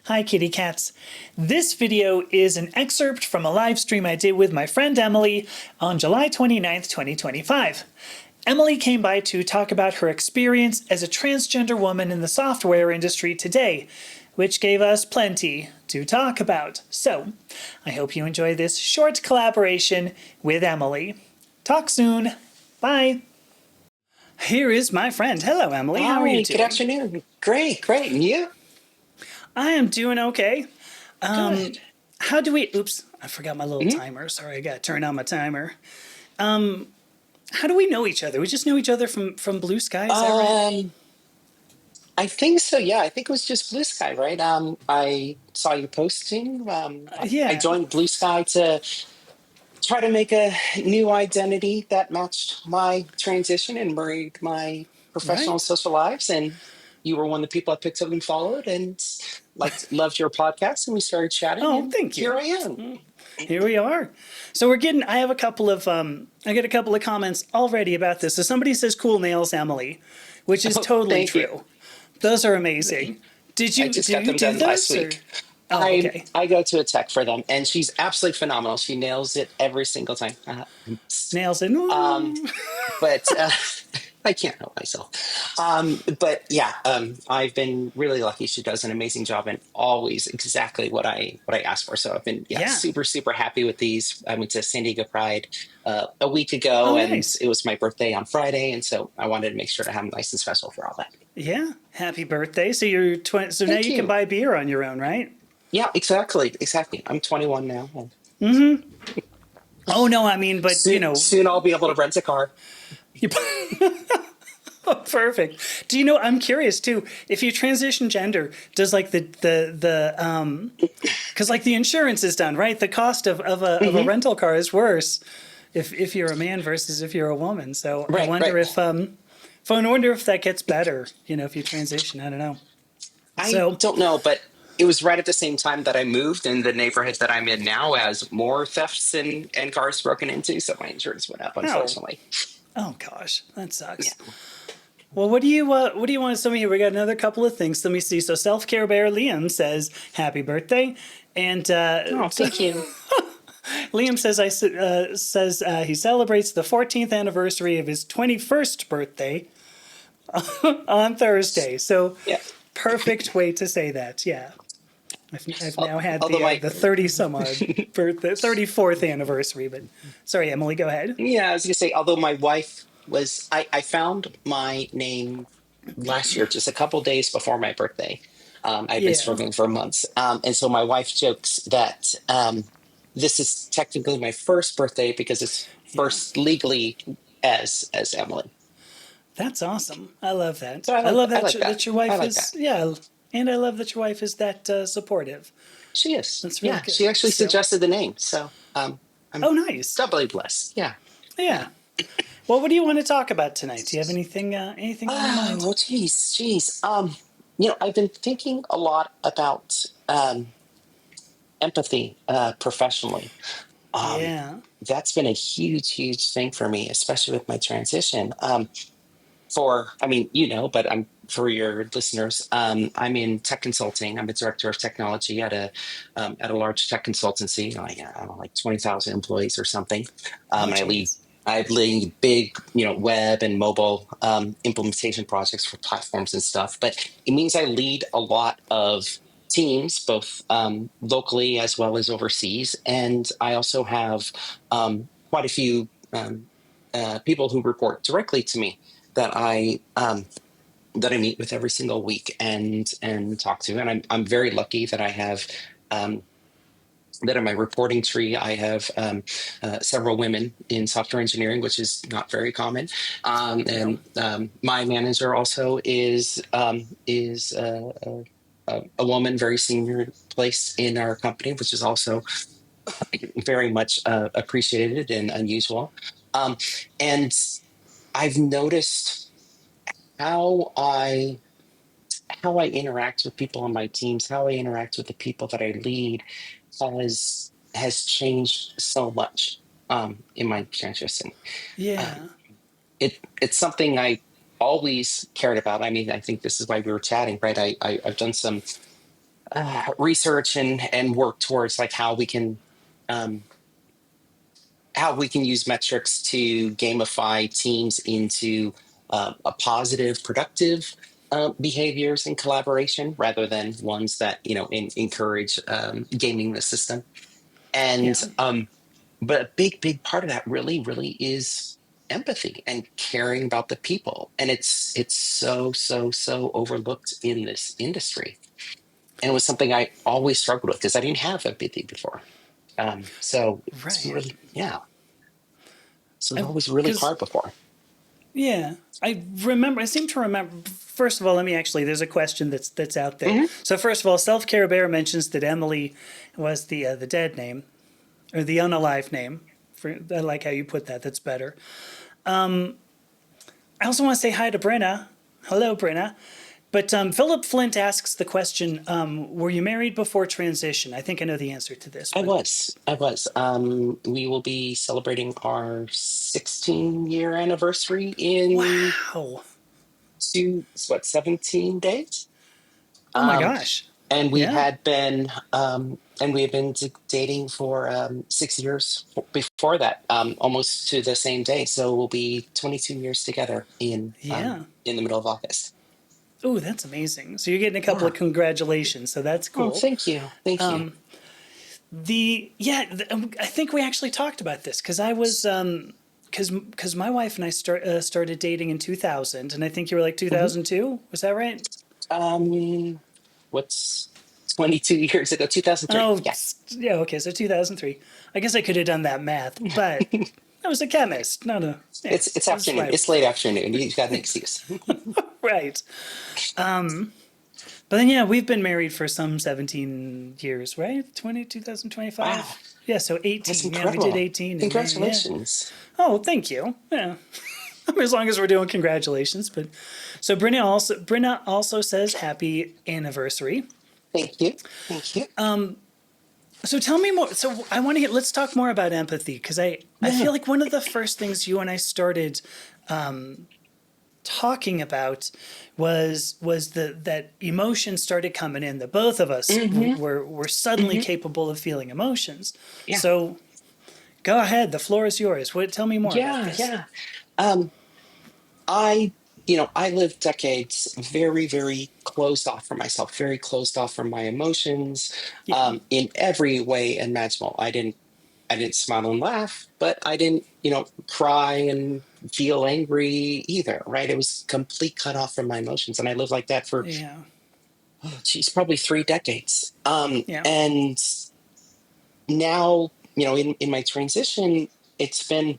Hi, kitty cats. This video is an excerpt from a live stream I did with my friend Emily on July 29th, 2025. Emily came by to talk about her experience as a transgender woman in the software industry today, which gave us plenty to talk about. So, I hope you enjoy this short collaboration with Emily. Talk soon. Bye. Here is my friend. Hello, Emily. How are you doing? Good afternoon. Great. And you? I am doing okay. Good. How do we, oops, I forgot my little timer. Sorry, I got to turn on my timer. How do we know each other? We just know each other from Blue Sky, is that right? I think so. Yeah, I think it was just Blue Sky, right? I saw you posting. I Yeah, joined Blue Sky to try to make a new identity that matched my transition and merged my professional and right. social lives. And you were one of the people I picked up and followed, and loved your podcast. And we started chatting, Oh, and thank here you. I am. Here we are. So I have a couple of, I get a couple of comments already about this. So somebody says, cool nails, Emily, which is Oh, totally thank you. true. Those are amazing. I just Did got you them do done last those or? week. Oh, okay. I go to a tech for them, and she's absolutely phenomenal. She nails it every single time. Nails in. Um, but I can't help myself. But yeah, I've been really lucky. She does an amazing job, and always exactly what I asked for. So I've been Yeah. super happy with these. I went to San Diego Pride a week Oh, ago, and nice. it was my birthday on Friday, and so I wanted to make sure to have them nice and special for all that. Yeah. Happy birthday. So you're 20. So now Thank you can you. buy beer on your own, right? Yeah, exactly. I'm 21 now. And Oh no, I mean, but soon I'll be able to rent a car. you, oh, perfect. Do you know? I'm curious too. If you transition gender, does like because like the insurance is done, right? The cost of a Hmm. rental car is worse if you're a man versus if you're a woman. So I Right. wonder I wonder if that gets better. If you transition. I don't know. I So don't know, but it was right at the same time that I moved, and the neighborhood that I'm in now has more thefts and cars broken into. So my insurance went up, oh unfortunately. oh gosh, that sucks. Yeah. Well, what do you want to tell me here? We got another couple of things. Let me see. So, self care bear Liam says happy birthday, and Oh, so thank you. Liam says he celebrates the 14th anniversary of his 21st birthday on Thursday. So, Yeah. perfect way to say that. Yeah, I've now had Although the 30 some odd birthday, 34th anniversary. But sorry, Emily, go ahead. yeah, I was gonna say, although my wife was, I found my name last year, just a couple days before my birthday. I'd been Yeah, struggling for months, and so my wife jokes that this is technically my first birthday because it's yeah. first legally as Emily. That's awesome. I love that. So I love I that like that. that your I wife like is, that. yeah, and I love that your wife is that supportive. She is. That's really Yeah, good. she actually So, suggested the name, so I'm oh, nice. doubly blessed. Yeah. Yeah. Well, what do you want to talk about tonight? Do you have anything on your mind? Oh, geez. I've been thinking a lot about empathy professionally. Um, Yeah. that's been a huge thing for me, especially with my transition. But I'm for your listeners. I'm in tech consulting. I'm a director of technology at a large tech consultancy. I don't know, like 20,000 employees or something. Oh, And geez. I lead big, web and mobile implementation projects for platforms and stuff. But it means I lead a lot of teams, both locally as well as overseas. And I also have quite a few people who report directly to me that I meet with every single week and talk to. And I'm very lucky that I have that in my reporting tree I have several women in software engineering, which is not very common. No. And my manager also is a woman, very senior place in our company, which is also very much appreciated and unusual. Um, and I've noticed how I how I interact with people on my teams, how I interact with the people that I lead has changed so much in my transition. Um, Yeah. it's something I always cared about. I mean, I think this is why we were chatting, right? I've done some research and work towards like um, how we can use metrics to gamify teams into a positive, productive behaviors and collaboration rather than ones that encourage gaming the system. And Yeah. but a big part of that really is empathy and caring about the people, and it's so overlooked in this industry. And it was something I always struggled with because I didn't have empathy before. So it's Right. really, yeah. So it was always really Because hard before. yeah, I seem to remember. First of all, let me actually. There's a question that's out there. Hmm. So first of all, Self Care Bear mentions that Emily was the dead name or the unalive name. I like how you put that. That's better. I also want to say hi to Brenna. Hello, Brenna. But Philip Flint asks the question: were you married before transition? I think I know the answer to this, I but was. I was. We will be celebrating our 16-year anniversary in wow. 17 days. Oh my Um, gosh. and we Yeah. had been dating for 6 years before that, almost to the same day. So we'll be 22 years together Yeah. in the middle of August. Oh, that's amazing. So you're getting a couple Yeah. of congratulations. So that's Oh, cool. thank you. Thank you. I think we actually talked about this because I was because my wife and I started dating in 2000, and I think you were like Mhm. 2002. Was that right? Um, what's 22 years ago? 2003. Oh, Yeah. yeah. Okay, so 2003. I guess I could have done that math, but I was a chemist, not a. Yeah, It's that's afternoon. fine. It's late afternoon. You've got an excuse. Right. But then, yeah, we've been married for some 17 years, right? 2025. Wow. Yeah, so That's 18. Yeah, we did incredible. 18 in May. Yeah. Congratulations. Oh, thank you. Yeah. As long as we're doing congratulations. But so Brenna also says happy anniversary. Thank you. Thank you. So tell me more. So I want to let's talk more about empathy because I Yeah. feel like one of the first things you and I started talking about was that emotions started coming in, that both of us Hmm. were suddenly Hmm. capable of feeling emotions. Yeah. So go ahead, the floor is yours. Tell me more about Yeah. this. Yeah. Um, I, I lived decades very closed off from myself, very closed off from my emotions, Yeah. in every way imaginable. I didn't smile and laugh, but I didn't, cry and feel angry either, right? It was complete cut off from my emotions. And I lived like that for, Yeah. geez, probably 3 decades. Yeah. And now, in my transition, it's been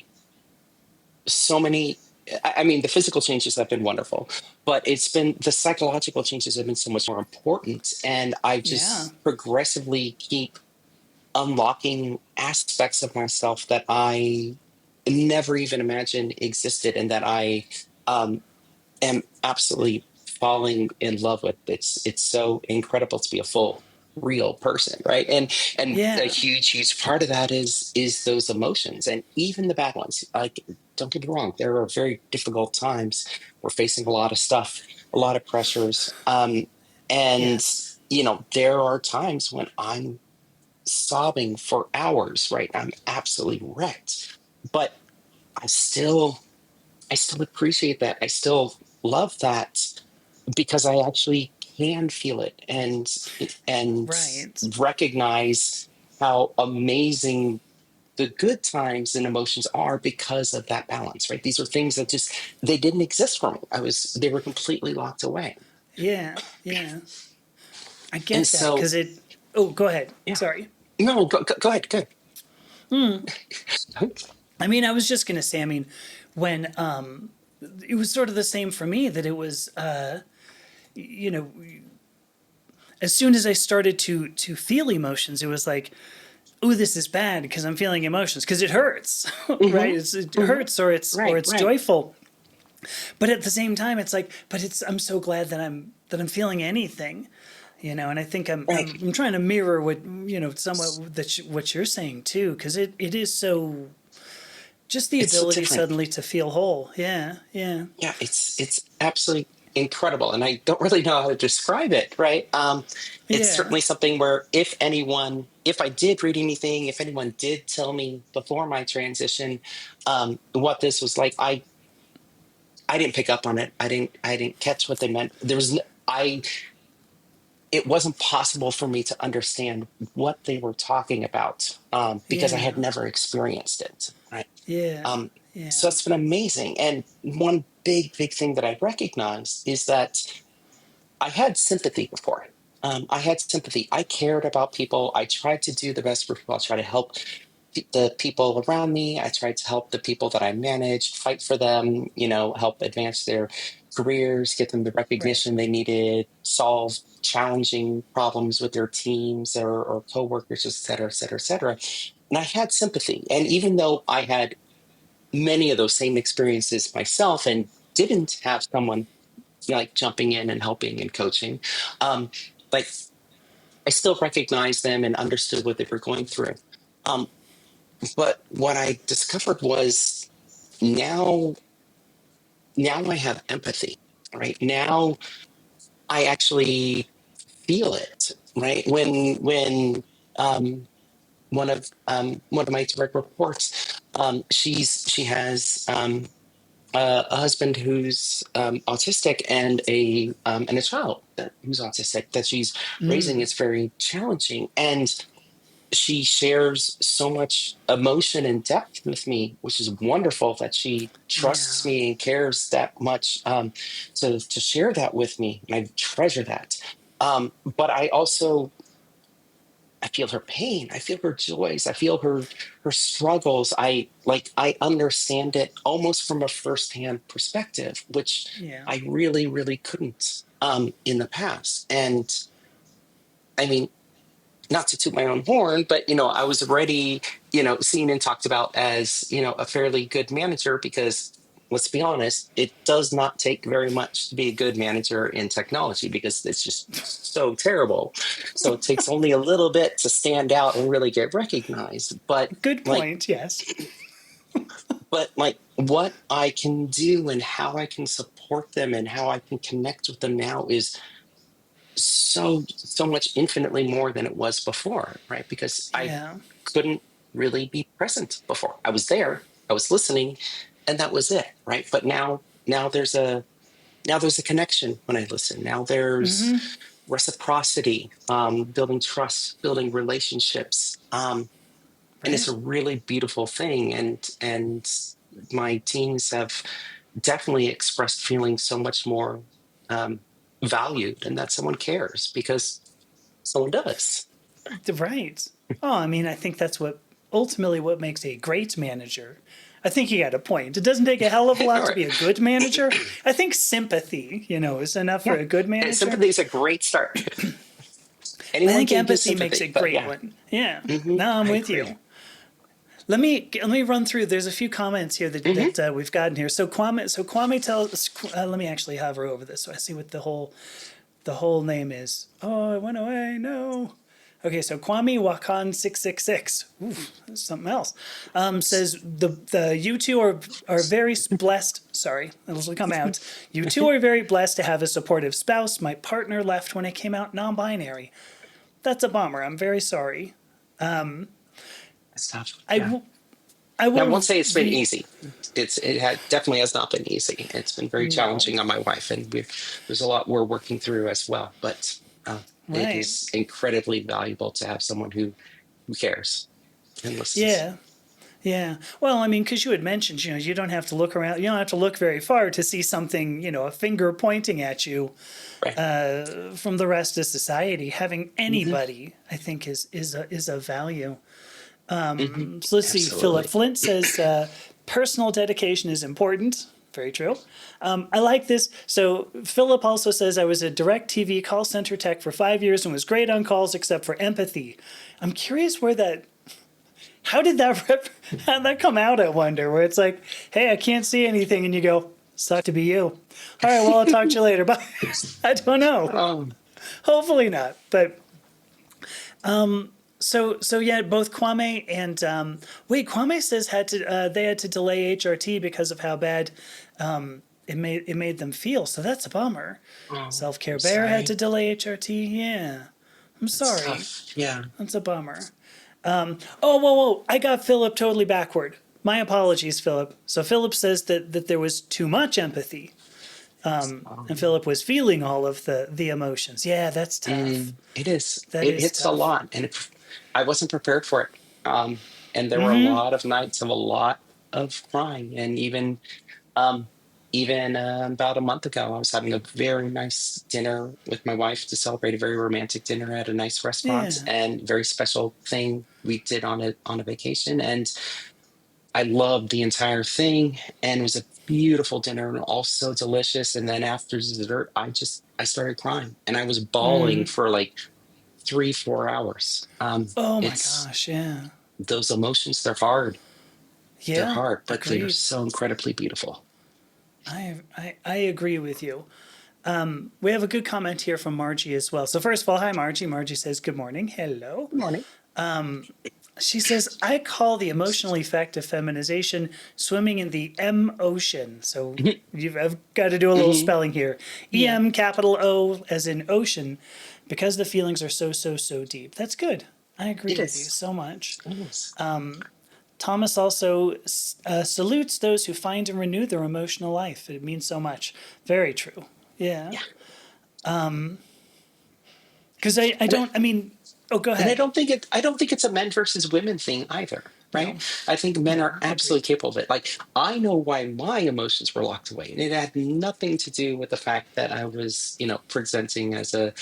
so many. I mean, the physical changes have been wonderful, but it's been the psychological changes have been so much more important. And I Yeah. just progressively keep unlocking aspects of myself that I never even imagined existed and that I um, am absolutely falling in love with. It's so incredible to be a full real person, right? And a Yeah. huge part of that is those emotions, and even the bad ones. Like, don't get me wrong, there are very difficult times. We're facing a lot of stuff, a lot of pressures, and Yes. there are times when I'm sobbing for hours, right? I'm absolutely wrecked, but I still I still appreciate that. I still love that because I actually can feel it and Right. recognize how amazing the good times and emotions are because of that balance, right? These are things that just they didn't exist for me. They were completely locked away. Yeah. Yeah. I And get that so because it. Oh, go ahead. yeah. Sorry. No, go ahead, go ahead. I mean, I was just gonna say. I mean, when it was sort of the same for me that it was you know as soon as I started to feel emotions, it was like, "Ooh, this is bad because I'm feeling emotions because it hurts, right? Hmm. It Hmm. hurts or Right, it's right, joyful." But at the same time, it's like, but it's I'm so glad that I'm feeling anything, And I think I'm right. I'm, I'm trying to mirror what somewhat what you're saying too, because it is so just the It's so ability different. suddenly to feel whole. Yeah, yeah, Yeah, it's absolutely. incredible, and I don't really know how to describe it, right? It's Yeah. certainly something where if I did read anything, if anyone did tell me before my transition, what this was like, I didn't pick up on it. I didn't catch what they meant. It wasn't possible for me to understand what they were talking about, because I Yeah. had never experienced it. Right. Yeah. Um, so Yeah. it's been amazing. And one big thing that I recognized is that I had sympathy before. I had sympathy. I cared about people. I tried to do the best for people. I tried to help the people around me. I tried to help the people that I managed, fight for them, help advance their careers, get them the Right. recognition they needed, solve challenging problems with their teams or coworkers, et cetera, et cetera, et cetera. And I had sympathy. And even though I had many of those same experiences myself and didn't have someone like jumping in and helping and coaching, um, like I still recognized them and understood what they were going through. Um, but what I discovered was now, now I have empathy, right? Now I actually feel it, right? When one of my direct reports, she has a husband who's autistic and a child who's autistic that she's raising. Is very challenging, and she shares so much emotion and depth with me, which is wonderful that she Yeah. trusts me and cares that much, to share that with me. And I treasure that. But I feel her pain. I feel her joys. I feel her struggles. I understand it almost from a firsthand perspective, which Yeah. I really couldn't in the past. And I mean, not to toot my own horn, but I was already, seen and talked about as, a fairly good manager because let's be honest, it does not take very much to be a good manager in technology because it's just so terrible. So it takes only a little bit to stand out and really get recognized. Good Like, point. Yes. but what I can do and how I can support them and how I can connect with them now is so much infinitely more than it was before, right? Because I Yeah. couldn't really be present before. I was there, I was listening, and that was it, right? But now there's a connection when I listen. Now there's reciprocity, building trust, building relationships, and it's Right. a really beautiful thing. And my teams have definitely expressed feeling so much more um, valued and that someone cares because someone does. Right. Oh, I mean, I think that's what ultimately what makes a great manager. I think you got a point. It doesn't take a hell of a lot All to right. be a good manager. I think sympathy, is enough for Yeah. a good And manager. sympathy is a great start. I Anyone think can give empathy makes a sympathy, but great yeah. one. Yeah. No, I'm I with agree. you. Let me run through. There's a few comments here that we've gotten here. So Kwame tells. Let me actually hover over this so I see what the whole name is. Oh, it went away. No. Okay, so Kwame Wakan 666. Ooh, that's something else. Says the you two are very blessed. Sorry, it'll come out. You two are very blessed to have a supportive spouse. My partner left when I came out non-binary. That's a bummer. I'm very sorry. It's tough. I Yeah. will. I I will won't say it's been re. easy. Definitely has not been easy. It's been very No. challenging on my wife, and there's a lot we're working through as well. But it Right. is incredibly valuable to have someone who cares and listens. Yeah. Yeah. Well, I mean, because you had mentioned, you don't have to look around, you don't have to look very far to see something, a finger pointing at you Right. from the rest of society. Having Hmm. anybody, I think, is a value. Hmm. So let's see. Philip Absolutely. Flint says personal dedication is important. Very true. I like this. So Philip also says I was a direct TV call center tech for 5 years and was great on calls except for empathy. I'm curious where that how did that how did that come out? I wonder. Where it's like, hey, I can't see anything, and you go, suck to be you. All right, well, I'll talk to you later. But I don't know. Um, Hopefully not. But so yeah, both Kwame and Kwame says they had to delay HRT because of how bad it made them feel. So that's a bummer. Oh, Self Care I'm Bear had sorry. to delay HRT. Yeah, I'm It's sorry. tough. Yeah. That's a bummer. Oh, whoa, whoa! I got Philip totally backward. My apologies, Philip. So Philip says that there was too much empathy, and Um, Philip was feeling all of the emotions. Yeah, that's tough. it is. That It is hits a tough. lot, and I wasn't prepared for it. And there were a lot of nights of a lot of crying, and um, even about a month ago, I was having a very nice dinner with my wife to celebrate a very romantic dinner at a nice restaurant, Yeah. and very special thing we did on a vacation, and I loved the entire thing, and it was a beautiful dinner and also delicious. And then after dessert, I started crying, and I was bawling for like 3 4 hours. Oh my It's gosh. Yeah. those emotions, they're hard. They're Yeah. hard, but they are Agreed. so incredibly beautiful. I agree with you. We have a good comment here from Margie as well. So first of all, hi Margie. Margie says good morning. Hello. Good morning. She says, I call the emotional effect of feminization swimming in the M ocean. So I've got to do a little Hmm. spelling here. Yeah, EM capital O as in ocean, because the feelings are so, so, so deep. That's good. I agree it with you is. so much. It is. Thomas also salutes those who find and renew their emotional life. It means so much. Very true. Yeah. Yeah. Because I And don't, I mean, oh, go And ahead. I don't think it's a men versus women thing either, right? No, I think men no, are agreed. absolutely capable of it. Like I know why my emotions were locked away. And it had nothing to do with the fact that I was, presenting as a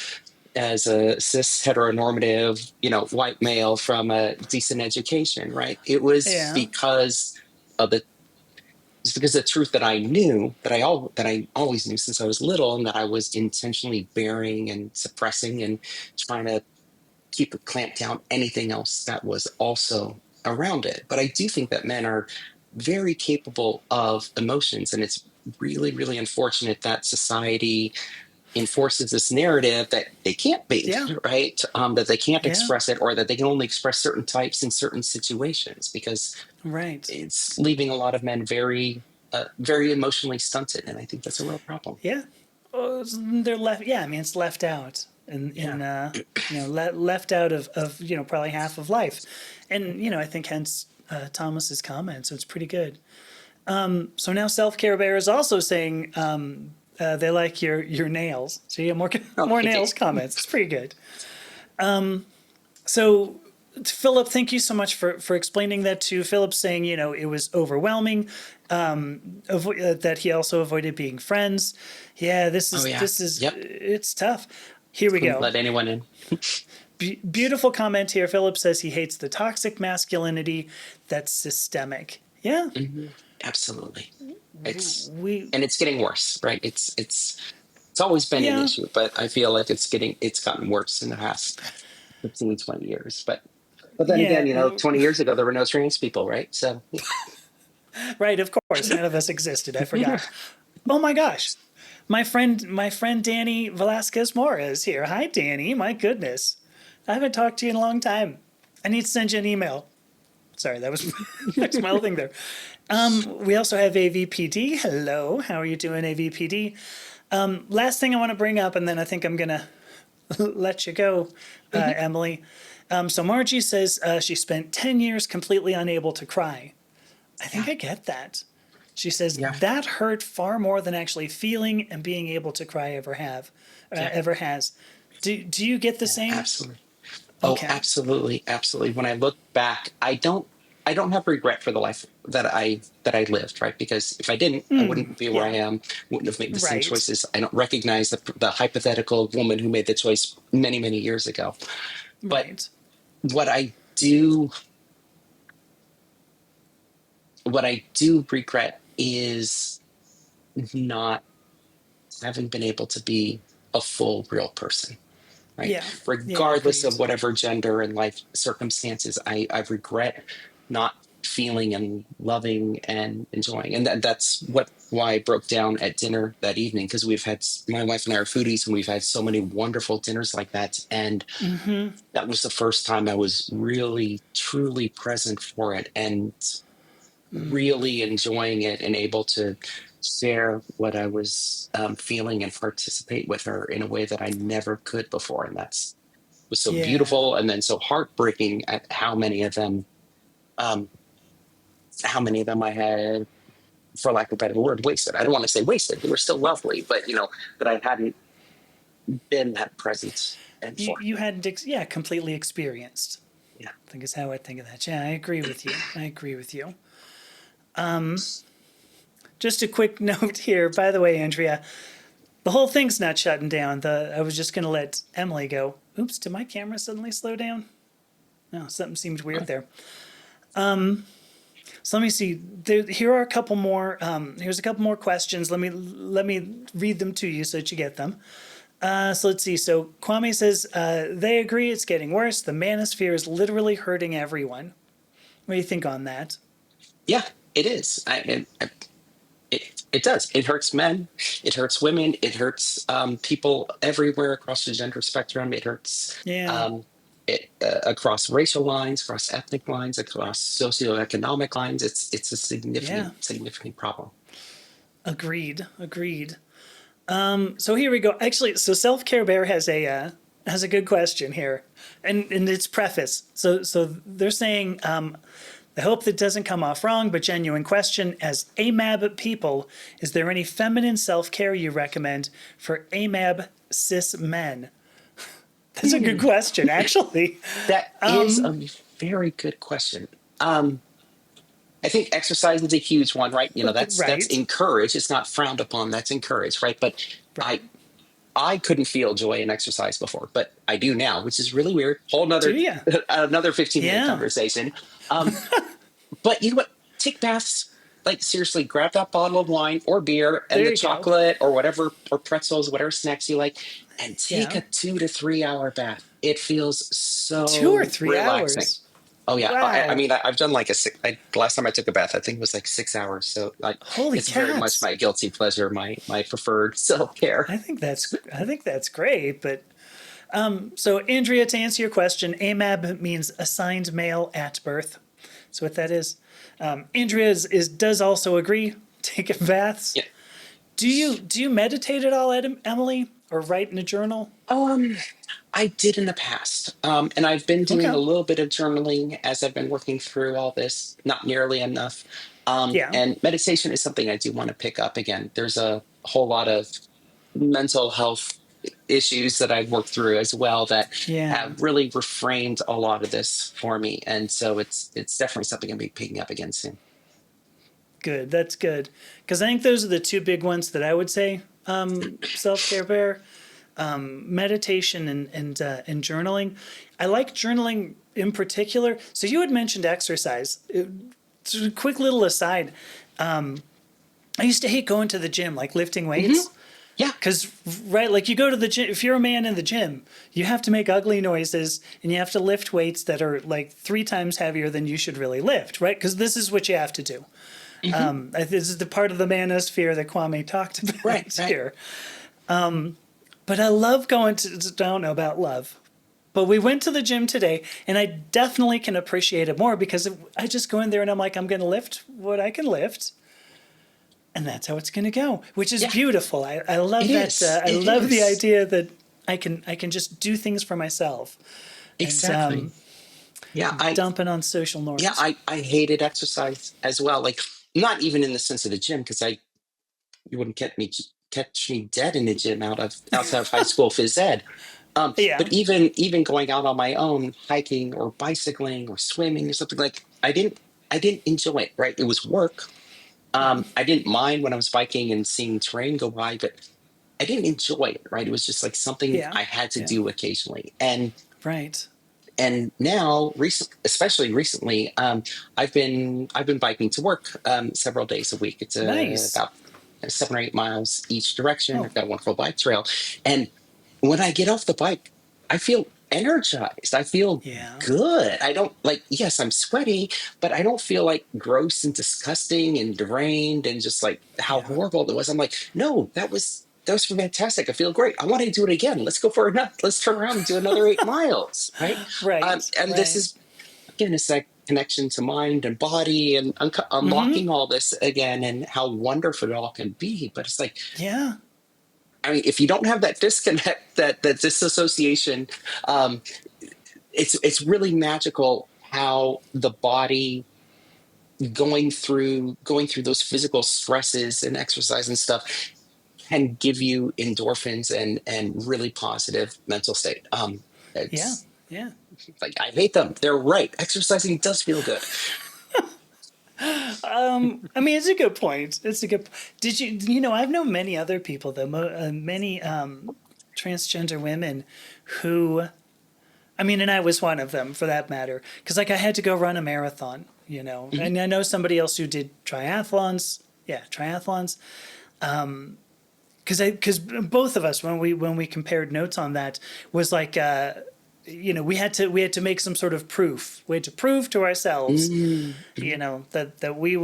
cis heteronormative, white male from a decent education, right? Yeah, Of the it's because the truth that I knew that I always knew since I was little, and that I was intentionally burying and suppressing and trying to keep a clamp down anything else that was also around it. But I do think that men are very capable of emotions, and it's really, really unfortunate that society enforces this narrative that they can't be, yeah, right? That they can't yeah, express it, or that they can only express certain types in certain situations, because right. it's leaving a lot of men very emotionally stunted, and I think that's a real problem. Yeah. Oh, they're left. Yeah, I mean, it's left out Yeah. left out of probably half of life, and I think hence Thomas's comment. So it's pretty good. So now Self Care Bear is also saying they like your nails. So you have more Oh, more thank you. nails comments. It's pretty good. So Philip, thank you so much for explaining that too. Philip saying it was overwhelming, that he also avoided being friends. Yeah, this Oh is yeah. this is Yep. it's tough. Here we Couldn't go. let anyone in. Beautiful comment here. Philip says he hates the toxic masculinity that's systemic. Yeah, Hmm. Absolutely. It's we and it's getting worse, right? It's always been an yeah issue, but I feel like it's gotten worse in the past 15, 20 years. But then yeah again, 20 years ago there were no trans people, right? So right. Of course, none of us existed. I forgot. Oh my gosh, my friend Danny Velasquez Mora is here. Hi, Danny. My goodness, I haven't talked to you in a long time. I need to send you an email. Sorry, that was my smile thing there. We also have AVPD. Hello, how are you doing, AVPD? Last thing I want to bring up, and then I think I'm gonna let you go, mhm, Emily. So Margie says she spent 10 years completely unable to cry. I think yeah, I get that. She says yeah, that hurt far more than actually feeling and being able to cry yeah, ever has. Do you get the yeah, same? absolutely. Oh, Okay. absolutely, absolutely. When I look back, I don't have regret for the life that I lived, right? Because if I didn't, I wouldn't be where I Yeah. am, wouldn't have made the same Right. choices. I don't recognize the hypothetical woman who made the choice many, many years ago. But Right. what I do, what I do regret is not having been able to be a full, real person, right? Yeah. Yeah. Regardless Agreed. of whatever gender and life circumstances, I regret not feeling and loving and enjoying. And that's why I broke down at dinner that evening, because my wife and I are foodies, and we've had so many wonderful dinners like that. And that was the first time I was really, truly present for it, and really enjoying it, and able to share what I was feeling and participate with her in a way that I never could before. And that's was so Yeah. beautiful and then so heartbreaking at um, how many of them I had, for lack of a better word, wasted. I don't want to say wasted. They were still lovely, but that I hadn't been that present and You for. you hadn't yeah, completely experienced. Yeah. I think is how I think of that. Yeah, I agree with you. I agree with you. Just a quick note here, by the way, Andrea. The whole thing's not shutting down. I was just gonna let Emily go. Oops, did my camera suddenly slow down? No, something seemed weird there. So let me see. Here are a couple more. Here's a couple more questions. Let me read them to you so that you get them. So let's see. So Kwame says they agree it's getting worse. The manosphere is literally hurting everyone. What do you think on that? Yeah, it is. It does. It hurts men. It hurts women. It hurts people everywhere across the gender spectrum. It hurts Yeah, um, across racial lines, across ethnic lines, across socioeconomic lines. It's a yeah. significant problem. Agreed. Agreed. So here we go. Actually, so Self Care Bear has a good question here, and it's preface. So they're saying I hope that doesn't come off wrong, but genuine question. As AMAB people, is there any feminine self care you recommend for AMAB cis men? That's a good question, actually. That is a very good question. I think exercise is a huge one, right? That's Right, encouraged. It's not frowned upon. That's encouraged, right? But right. I I couldn't feel joy in exercise before, but I do now, which is really weird. Whole Do another you? another 15-minute Yeah. conversation. Um, but you know what? Take baths. Like seriously, grab that bottle of wine or beer and There the you go. chocolate or whatever, or pretzels, whatever snacks you like, and take Yeah. a 2 to 3 hour bath. It feels 2 or so 3 hours. relaxing. Oh yeah, I Wow. mean, I've done like the last time I took a bath, I think it was like 6 hours. So like, Holy it's very much cats. my guilty pleasure, my preferred self care. I think that's great, but so, Andrea, to answer your question, AMAB means assigned male at birth. That's what that is. Andrea does also agree. Taking baths. Yeah. Do you meditate at all, Emily, or write in a journal? Um, I did in the past. And I've been doing Okay. a little bit of journaling as I've been working through all this, not nearly enough. Yeah. And meditation is something I do want to pick up again. There's a whole lot of mental health issues that I've worked through as well that Yeah. have really reframed a lot of this for me. And so it's definitely something I'll be picking up again soon. Good. That's good. Because I think those are the two big ones that I would say. Self care bear, meditation, and journaling. I like journaling in particular. So you had mentioned exercise. Just a quick little aside. I used to hate going to the gym, like lifting Hmm. weights. Yeah. Because, right, like you go to the gym, if you're a man in the gym, you have to make ugly noises and you have to lift weights that are like 3 times heavier than you should really lift, right? Because this is what you have to do. Hmm. This is the part of the manosphere that Kwame talked Right. about Right. here. But I love going to, I don't know about love, but we went to the gym today and I definitely can appreciate it more because I just go in there and I'm like, I'm going to lift what I can lift. And that's how it's going to go, which is Yeah. beautiful. I It love that. is. I It love the is. idea that I can just do things for myself and Exactly. Yeah. dump it on social Yeah, norms. I hated exercise as well. Like not even in the sense of the gym, because I you wouldn't catch me dead in the gym outside of high school phys ed. Yeah, But even going out on my own, hiking or bicycling or swimming or something, like I didn't enjoy it. Right, it was work. yeah, I didn't mind when I was biking and seeing terrain go by, but I didn't enjoy it. Right, it was just like something yeah, I had to yeah. do occasionally, Right. and now especially recently, I've been biking to work several days a week. It's Nice. about 7 or 8 miles each direction. Oh, I've got a wonderful bike trail, and when I get off the bike, I feel energized. I feel yeah, good. I don't like, yes, I'm sweaty, but I don't feel like gross and disgusting and drained and just like how yeah, horrible it was. I'm like, no, that was fantastic. I feel great. I want to do it again. Let's go for another. Let's turn around and do another 8 miles. Right. right, And this right. is again, it's like connection to mind and body and unlocking all this again and how wonderful it all can be. But it's like, Yeah. I mean, if you don't have that disconnect, that disassociation, um, it's really magical how the body going through those physical stresses and exercise and stuff can give you endorphins and really positive mental state. Yeah. It's Yeah. like I hate them. They're right. Exercising does feel good. I mean, it's a good point. It's a good. Did you know? I've known many other people though, many transgender women who, I mean, and I was one of them for that matter, because like I had to go run a marathon, Mhm. and I know somebody else who did triathlons. Yeah, triathlons. Because both of us when we compared notes on that was like we had to make some sort of proof. We had to prove to ourselves Mhm. that we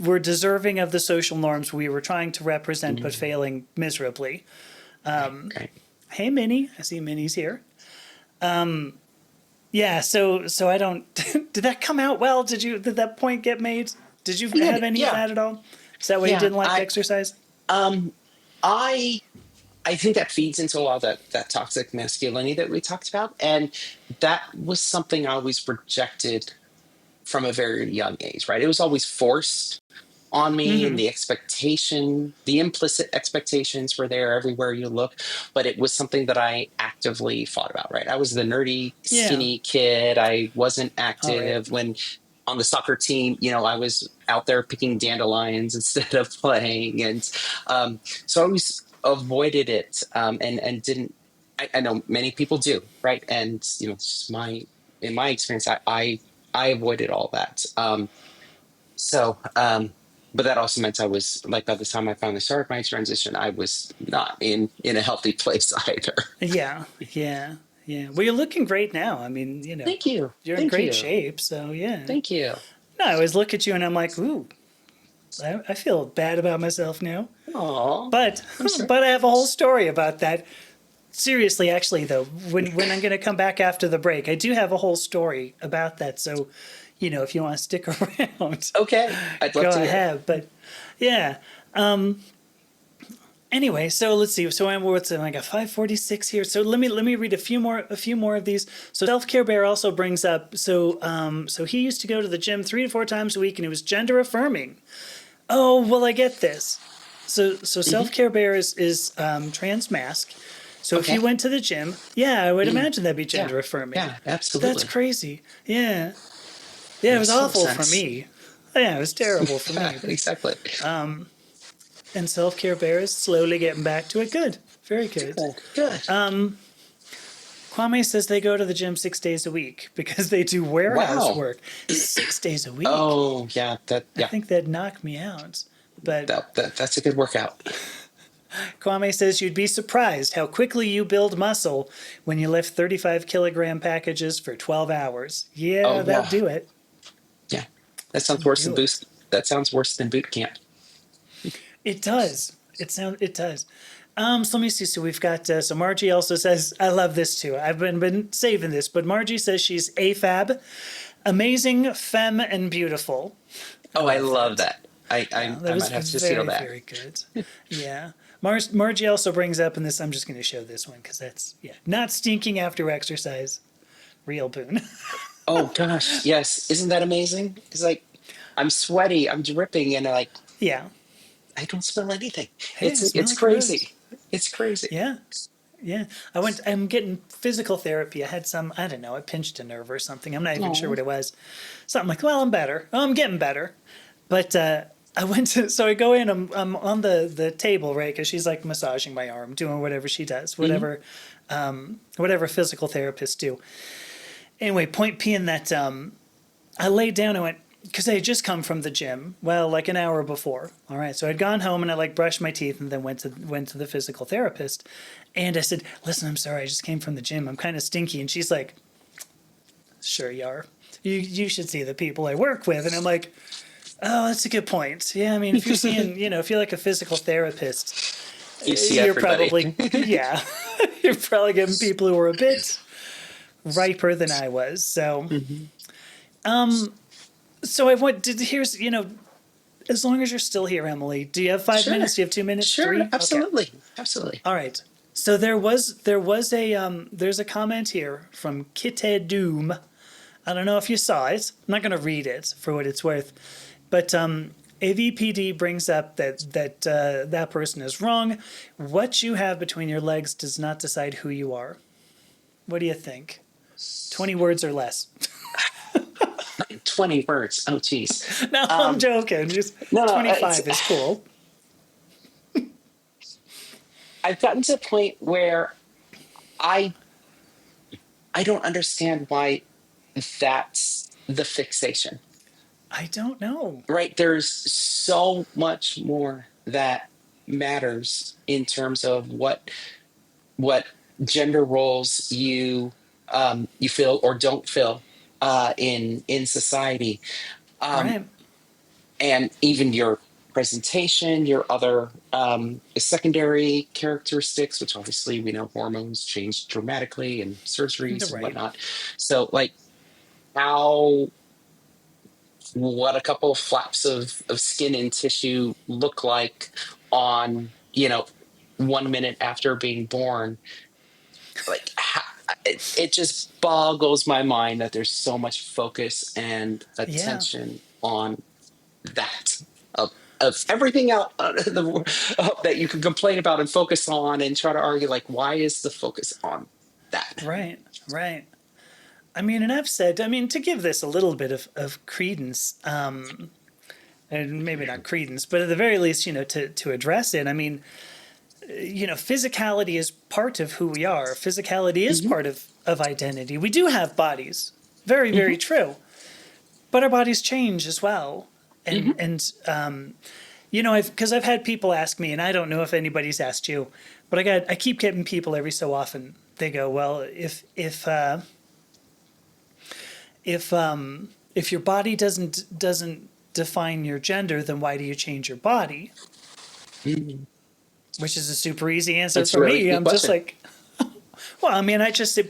were deserving of the social norms we were trying to represent but Mhm. failing miserably. Right, right. Hey Minnie, I see Minnie's here. Yeah, so I don't did that come out well? Did that point get made? Did you have any of Yeah, that at all? Is that why you yeah. didn't like exercise? Um, I I think that feeds into a lot of that toxic masculinity that we talked about, and that was something I always projected from a very young age. Right, it was always forced on me, and Mm-hmm. the implicit expectations were there everywhere you look, but it was something that I actively fought about. Right, I was the nerdy Yeah. skinny kid. I wasn't All right. active when on the soccer team. I was out there picking dandelions instead of playing, and so I always avoided it, and didn't. I know many people do, right? And it's just in my experience, I avoided all that. So, but that also meant I was like, by the time I finally started my transition, I was not in a healthy place either. Yeah, yeah, yeah. Well, you're looking great now. I mean, Thank you, you're in thank great you, shape. So yeah. thank you. No, I always look at you and I'm like, ooh, I feel bad about myself now. Oh, But I'm sorry. but I have a whole story about that. Seriously, actually, though, when I'm going to come back after the break, I do have a whole story about that. So, if you want to stick around, Okay, I'd love go to hear it. ahead. But yeah. Anyway, so let's see. So I got 546 here. So let me read a few more of these. So Self Care Bear also brings up. So he used to go to the gym 3 to 4 times a week, and it was gender affirming. Oh well, I get this. So Hmm. Self Care Bear is trans mask. So if you Okay. went to the gym, yeah, I would Mm. imagine that'd be Yeah, gender affirming. yeah, That's absolutely. crazy. Yeah, yeah, it was Makes total awful for sense. me. Yeah, it was terrible for Yeah, me. But exactly. and Self Care Bear is slowly getting back to it. Good, very good. Good, good. Kwame says they go to the gym 6 days a week because they do warehouse Wow. work 6 days a week. Oh, yeah. I think that'd knock me out. But That's a good workout. Kwame says you'd be surprised how quickly you build muscle when you lift 35-kilogram packages for 12 hours. Yeah, Oh, that'd yeah, do it. yeah. That sounds That'd worse than do it. boost. That sounds worse than boot camp. It does. It does. So let me see. So we've got so Margie also says I love this too. I've been saving this, but Margie says she's AFAB, amazing, femme, and beautiful. I Oh, I love love that. that. I Yeah, I, that I was might have to steal very that. very good. Yeah. Margie also brings up in this. I'm just going to show this one because that's not stinking after exercise. Real boon. Oh gosh, yes. Isn't that amazing? It's like I'm sweaty, I'm dripping, and like Yeah. I don't smell anything. Hey, It's I smell it's like a rose. crazy. It's crazy. Yeah. Yeah. I'm getting physical therapy. I had I don't know, I pinched a nerve or something. I'm not even sure Oh. what it was. Something like, well, I'm better. Oh, I'm getting better. But I went to, so I go in, I'm on the table, right? Because she's like massaging my arm, doing whatever she does, Hmm. whatever physical therapists do. Anyway, point being that I laid down and went, because I had just come from the gym, well, like an hour before. All right, so I'd gone home and I like brushed my teeth and then went to the physical therapist, and I said, "Listen, I'm sorry, I just came from the gym. I'm kind of stinky." And she's like, "Sure you are. You should see the people I work with." And I'm like, "Oh, that's a good point. Yeah, I mean, if you're seeing, if you're like a physical therapist, You see you're everybody. probably yeah, you're probably getting people who are a bit riper than I was." So Hmm. So I want to, here's, as long as you're still here, Emily, do you have 5 minutes? Sure. Do you have 2 minutes? Sure. Three? Okay. Absolutely. Absolutely. All right. So there was there's a comment here from Kitte Doom. I don't know if you saw it. I'm not going to read it for what it's worth, but AVPD brings up that person is wrong. What you have between your legs does not decide who you are. What do you think? 20 words or less. 20 words. Oh, geez. No, I'm joking. Just No, no. 25 is cool. I've gotten to a point where I I don't understand why that's the fixation. I don't know. Right? There's so much more that matters in terms of what gender roles you fill or don't fill in society, um, Right. and even your presentation, your other secondary characteristics, which obviously we know hormones change dramatically and surgeries and Right. whatnot. So, like, how what a couple of flaps of skin and tissue look like on 1 minute after being born, like it just boggles my mind that there's so much focus and Yeah. attention on that of everything out that you can complain about and focus on and try to argue, like, why is the focus on that? Right. Right. I mean, and I've said, I mean, to give this a little bit of credence, and maybe not credence, but at the very least, to address it. I mean, physicality is part of who we are. Physicality is Hmm. part of identity. We do have bodies. Very, Hmm. very true. But our bodies change as well. Hmm. Because I've had people ask me, and I don't know if anybody's asked you, but I keep getting people every so often. They go, well, if your body doesn't define your gender, then why do you change your body? Hmm. Which is a super easy answer That's a for really me. good I'm just question. like, well, I mean,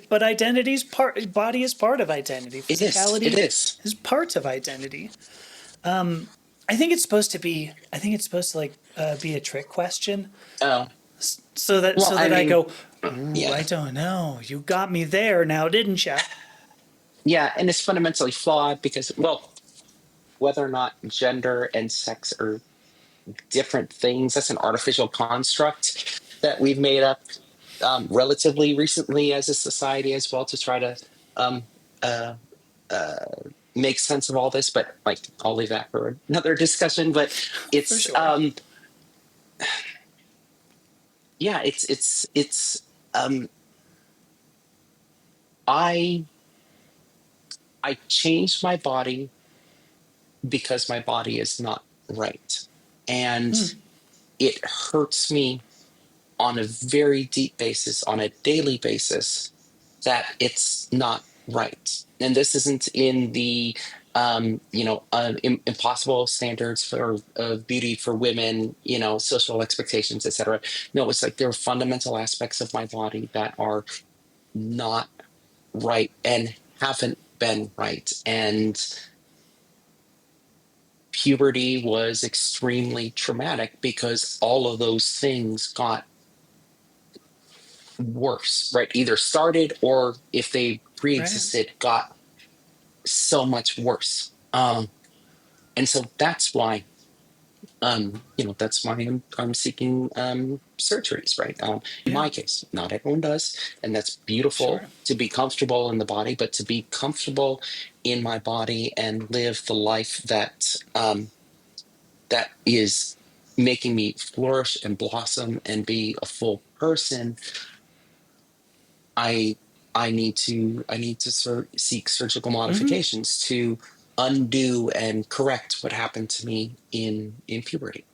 but identity's part, body is part of identity. It is. It Physicality is. is part of identity. I think it's supposed to like be a trick question, Oh, so that well, so I that I mean, go, ooh, yeah. I don't know. You got me there now, didn't you? Yeah, and it's fundamentally flawed because, well, whether or not gender and sex are different things, that's an artificial construct that we've made up relatively recently as a society as well to try to um, uh, uh, make sense of all this. But, like, I'll leave that for another discussion. But For it's sure. yeah, it's um, I I changed my body because my body is not right, and it hurts me on a very deep basis, on a daily basis, that it's not right. And this isn't in the impossible standards for of beauty for women, social expectations, etc. No, it's like there are fundamental aspects of my body that are not right and haven't been right. And puberty was extremely traumatic because all of those things got worse, right? Either started or if they Right. pre-existed, got so much worse. And so that's why, that's why I'm seeking surgeries, right? In Yeah. my case, not everyone does, and that's beautiful Sure. to be comfortable in the body, but to be comfortable in my body and live the life that is making me flourish and blossom and be a full person, I I need to seek surgical modifications to undo and correct what happened to me in puberty.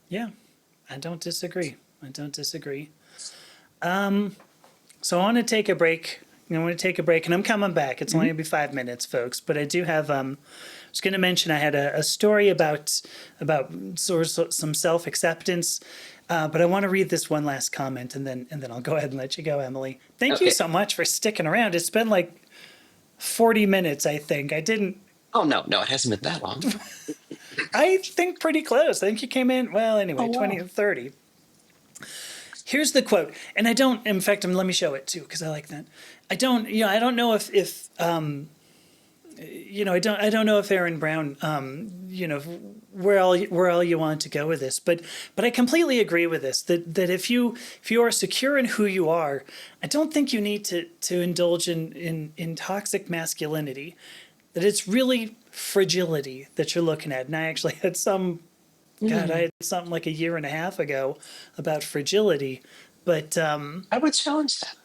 Yeah. I don't disagree. I don't disagree. So I want to take a break. I want to take a break, and I'm coming back. It's only Mhm. gonna be 5 minutes, folks. But I do have. I was going to mention I had a story about sort of some self acceptance, but I want to read this one last comment, and then I'll go ahead and let you go, Emily. Thank you Okay. so much for sticking around. It's been like 40 minutes, I think. I didn't. Oh, no, no, it hasn't been that long. I think pretty close. I think you came in, well, anyway, Oh, 20 wow. to 30. Here's the quote. And I don't, in fact, let me show it too, because I like that. I don't know if I don't know if Aaron Brown, where all you want to go with this, but I completely agree with this. That if you are secure in who you are, I don't think you need to indulge in toxic masculinity. That it's really fragility that you're looking at. And I actually had God, I had something like a year and a half ago about fragility, but I would challenge that.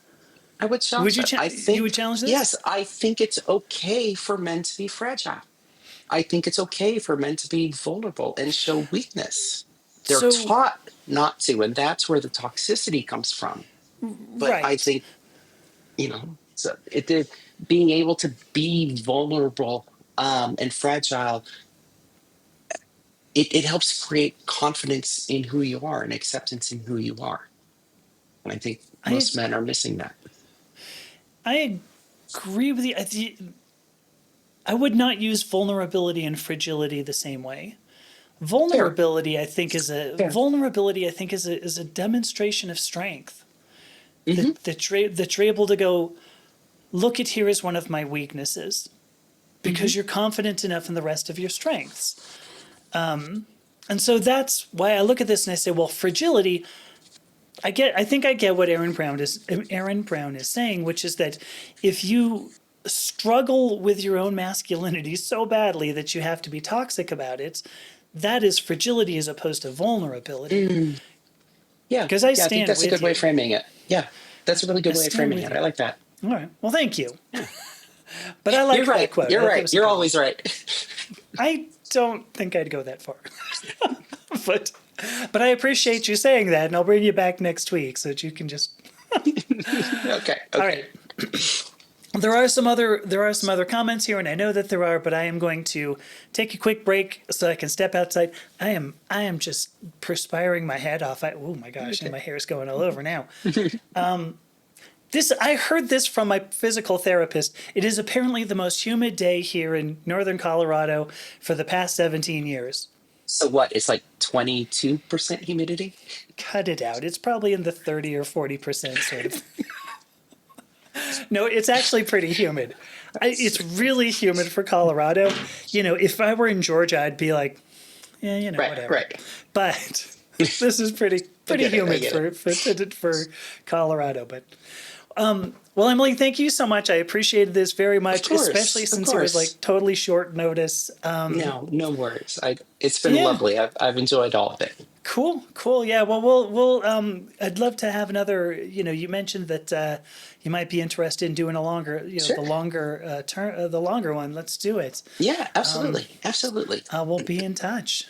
I would challenge that. you would challenge this? Yes, I think it's okay for men to be fragile. I think it's okay for men to be vulnerable and show weakness. They're So taught not to, and that's where the toxicity comes from. But I right. think, so being able to be vulnerable and fragile, it helps create confidence in who you are and acceptance in who you are. And I think I most men are missing that. I agree with you. I would not use vulnerability and fragility the same way. Fair, fair. Vulnerability I think is a demonstration of strength. Hmm. That you're able to go, look at here is one of my weaknesses, Hmm. because you're confident enough in the rest of your strengths. And so that's why I look at this and I say, well, fragility. I think I get what Aaron Brown is saying, which is that if you struggle with your own masculinity so badly that you have to be toxic about it, that is fragility as opposed to vulnerability. Mm, yeah, Because I yeah, I think stand that's a with good way of you. framing it. Yeah, that's a really I good way of stand framing with it. I you. like that. All right. Well, thank you. Yeah. But I You're liked that right. quote. You're That right. was a You're good one. always right. I don't think I'd go that far. but but I appreciate you saying that, and I'll bring you back next week so that you can just. Okay. All Okay. right. There are some other comments here, and I know that there are, but I am going to take a quick break so I can step outside. I am just perspiring my head off. Oh my gosh, and Okay. my hair is going all over now. This I heard this from my physical therapist. It is apparently the most humid day here in northern Colorado for the past 17 years. So what? It's like 22% humidity? Cut it out. It's probably in the 30 or 40% sort of. No, it's actually pretty humid. It's really humid for Colorado. If I were in Georgia, I'd be like, yeah, Right, whatever. right. But this is I pretty get it. I humid get it. for Colorado. But well, Emily, thank you so much. I appreciated this very Of much, especially course. Of since it was like course. totally short notice. No, no worries. It's been Yeah, lovely. I've enjoyed all of it. cool. Yeah, well, we'll I'd love to have another. You mentioned that you might be interested in doing a longer, Sure. the longer one. Let's do it. Yeah, absolutely. Absolutely. We'll be in touch.